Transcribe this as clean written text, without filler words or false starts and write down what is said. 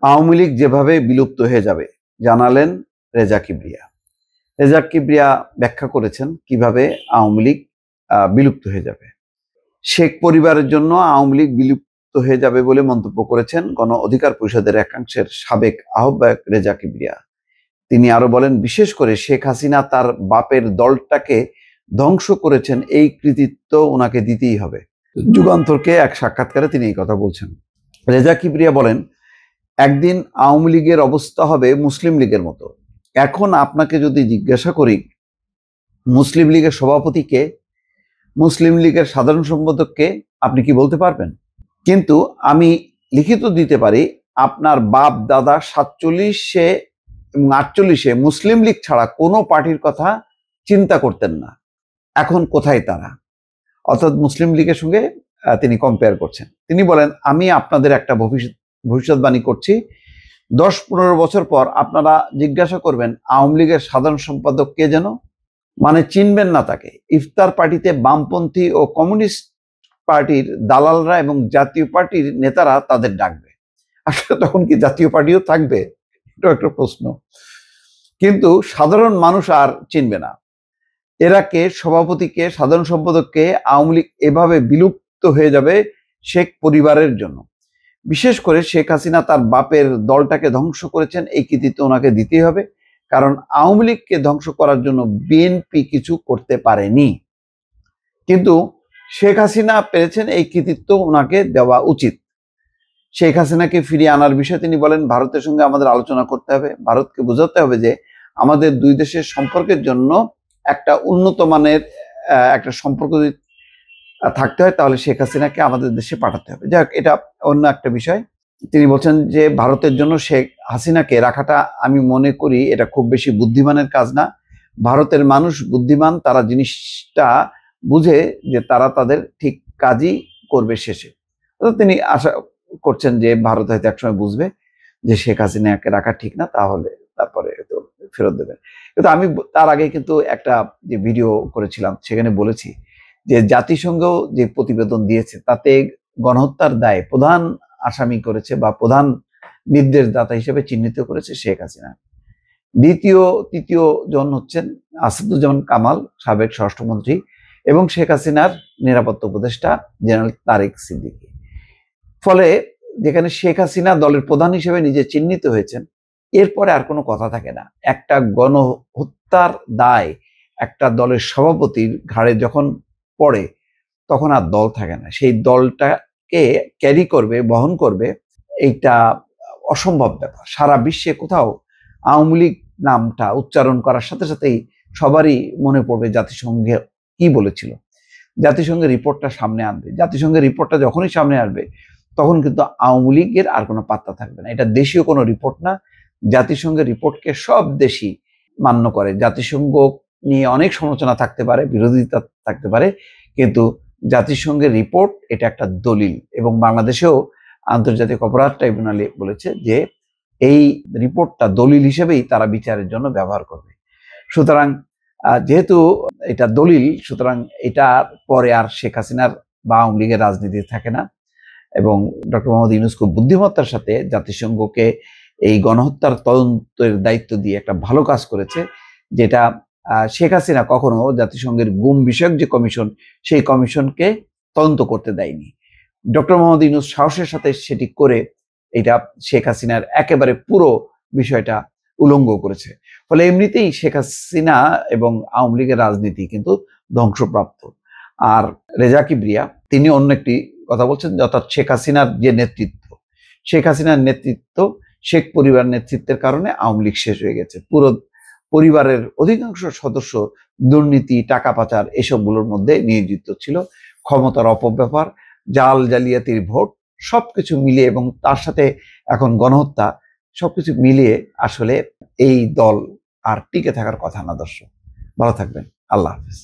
আওয়ামী লীগ যেভাবে বিলুপ্ত হয়ে যাবে জানালেন রেজা কিবরিয়া। রেজা কিবরিয়া ব্যাখ্যা করেছেন কিভাবে আওয়ামী লীগ বিলুপ্ত হয়ে যাবে। শেখ পরিবারের জন্য আওয়ামী লীগ বিলুপ্ত হয়ে যাবে বলে মন্তব্য করেছেন গণ অধিকার পরিষদের একাংশের সাবেক আহ্বায়ক রেজা কিবরিয়া। তিনি আরো বলেন, বিশেষ করে শেখ হাসিনা তার বাপের দলটাকে ধ্বংস করেছেন, এই কৃতিত্ব ওনাকে দিতেই হবে। যুগান্তরকে এক সাক্ষাৎকারে তিনি এই কথা বলছেন। রেজা কিবরিয়া বলেন, একদিন আওয়ামী লীগের অবস্থা হবে মুসলিম লীগের মতো। এখন আপনাকে যদি জিজ্ঞাসা করি মুসলিম লীগের সভাপতিকে, মুসলিম লীগের সাধারণ সম্পাদককে, আপনি কি বলতে পারবেন? কিন্তু আমি লিখিত দিতে পারি, আপনার বাপ দাদা 47-এ এবং 48-এ মুসলিম লীগ ছাড়া কোনো পার্টির কথা চিন্তা করতেন না। এখন কোথায় তারা? অর্থাৎ মুসলিম লীগের সঙ্গে তিনি কম্পেয়ার করছেন। তিনি বলেন, আমি আপনাদের একটা ভবিষ্যৎবাণী করছি, 10-15 বছর পর আপনারা জিজ্ঞাসা করবেন আওয়ামী লীগের সাধারণ সম্পাদক কে যেন, মানে চিনবেন না তাকে। ইফতার পার্টিতে বামপন্থী ও কমিউনিস্ট পার্টির দালালরা এবং জাতীয় পার্টির নেতারা তাদের ডাকবে। আসলে তখন কি জাতীয় পার্টিও থাকবে? এটা একটা প্রশ্ন। কিন্তু সাধারণ মানুষ আর চিনবে না। এরা কে, সভাপতিকে, সাধারণ সম্পাদককে। আওয়ামী লীগ এভাবে বিলুপ্ত হয়ে যাবে শেখ পরিবারের জন্য। বিশেষ করে শেখ হাসিনা তার বাপের দলটাকে ধ্বংস করেছেন, এই কৃতিত্ব ওনাকে দিতেই হবে। কারণ আওয়ামী লীগকে ধ্বংস করার জন্য বিএনপি কিছু করতে পারেনি, কিন্তু শেখ হাসিনা পেরেছেন, এই কৃতিত্ব ওনাকে দেওয়া উচিত। শেখ হাসিনাকে ফিরিয়ে আনার বিষয়ে তিনি বলেন, ভারতের সঙ্গে আমাদের আলোচনা করতে হবে। ভারতকে বোঝাতে হবে যে আমাদের দুই দেশের সম্পর্কের জন্য একটা উন্নত মানের একটা সম্পর্ক যদি থাকতে হয় তাহলে শেখ হাসিনাকে আমাদের দেশে পাঠাতে হবে। যাক, এটা অন্য একটা বিষয়। তিনি বলছেন যে ভারতের জন্য শেখ হাসিনাকে রাখাটা আমি মনে করি এটা খুব বেশি বুদ্ধিমানের কাজ না। ভারতের মানুষ বুদ্ধিমান, তারা জিনিসটা বুঝে যে তারা তাদের ঠিক কাজই করবে শেষে। তিনি আশা করছেন যে ভারত হয়তো একসময় বুঝবে যে শেখ হাসিনাকে রাখা ঠিক না, তাহলে তারপরে তো ফেরত দেবেন। কিন্তু আমি তার আগে কিন্তু একটা যে ভিডিও করেছিলাম সেখানে বলেছি যে জাতিসংঘ যে প্রতিবেদন দিয়েছে তাতে গণহত্যার দায়ে প্রধান আসামি করেছে বা প্রধান নির্দেশদাতা হিসেবে চিহ্নিত করেছে শেখ হাসিনা। তৃতীয় জন হচ্ছেন আসাদুজ্জামান কামাল, সাবেক স্বরাষ্ট্রমন্ত্রী, এবং শেখ হাসিনার নিরাপত্তা উপদেষ্টা জেনারেল তারেক সিদ্দিকী। ফলে যেখানে শেখ হাসিনা দলের প্রধান হিসেবে নিজে চিহ্নিত হয়েছেন, এরপরে আর কোনো কথা থাকে না। একটা গণহত্যার দায় একটা দলের সভাপতির ঘাড়ে যখন পড়ে তখন আর দল থাকে না। সেই দলটাকে ক্যারি করবে, বহন করবে, এইটা অসম্ভব ব্যাপার। সারা বিশ্বে কোথাও আওয়ামী লীগ নামটা উচ্চারণ করার সাথে সাথেই সবারই মনে পড়বে জাতিসংঘে কি বলেছিল। জাতিসংঘের রিপোর্টটা সামনে আনবে। জাতিসংঘের রিপোর্টটা যখনই সামনে আসবে তখন কিন্তু আওয়ামী লীগের আর কোনো পাত্তা থাকবে না। এটা দেশীয় কোনো রিপোর্ট না। জাতিসংঘের রিপোর্টকে সব দেশই মান্য করে। জাতিসংঘ নিয়ে অনেক সমালোচনা থাকতে পারে, বিরোধিতা থাকতে পারে, কিন্তু জাতিসংঘের রিপোর্ট এটা একটা দলিল। এবং বাংলাদেশেও আন্তর্জাতিক অপরাধ ট্রাইব্যুনালে বলেছে যে এই রিপোর্টটা দলিল হিসেবেই তারা বিচারের জন্য ব্যবহার করবে। সুতরাং যেহেতু এটা দলিল, সুতরাং এটার পরে আর শেখ হাসিনার বা আওয়ামী লীগের রাজনীতি থাকে না। এবং ডক্টর মোহাম্মদ ইউনূস খুব বুদ্ধিমত্তার সাথে জাতিসংঘকে এই গণহত্যার তদন্তের দায়িত্ব দিয়ে একটা ভালো কাজ করেছে, যেটা শেখ হাসিনা কখনো জাতিসংঘের গুম বিষয়ক যে কমিশন, সেই কমিশনকে তদন্ত করতে দেয়নি। ডক্টর মোহাম্মদ ইউনূস সাহসের সাথে সেটি করে এটা শেখ হাসিনার একেবারে পুরো বিষয়টা উলঙ্গ করেছে। ফলে এমনিতেই শেখ হাসিনা এবং আওয়ামী লীগের রাজনীতি কিন্তু ধ্বংসপ্রাপ্ত। আর রেজা কিবরিয়া তিনি অন্য একটি কথা বলছেন, অর্থাৎ শেখ হাসিনার যে নেতৃত্ব, শেখ হাসিনার নেতৃত্ব, শেখ পরিবার নেতৃত্বের কারণে আওয়ামী লীগ শেষ হয়ে গেছে। পুরো পরিবারের অধিকাংশ সদস্য দুর্নীতি, টাকা পাচার এসবগুলোর মধ্যে নিয়োজিত ছিল। ক্ষমতার অপব্যবহার, জালিয়াতির ভোট, সবকিছু মিলিয়ে এবং তার সাথে এখন গণহত্যা, সবকিছু মিলিয়ে আসলে এই দল আর টিকে থাকার কথা না। দর্শক ভালো থাকবেন, আল্লাহ হাফেজ।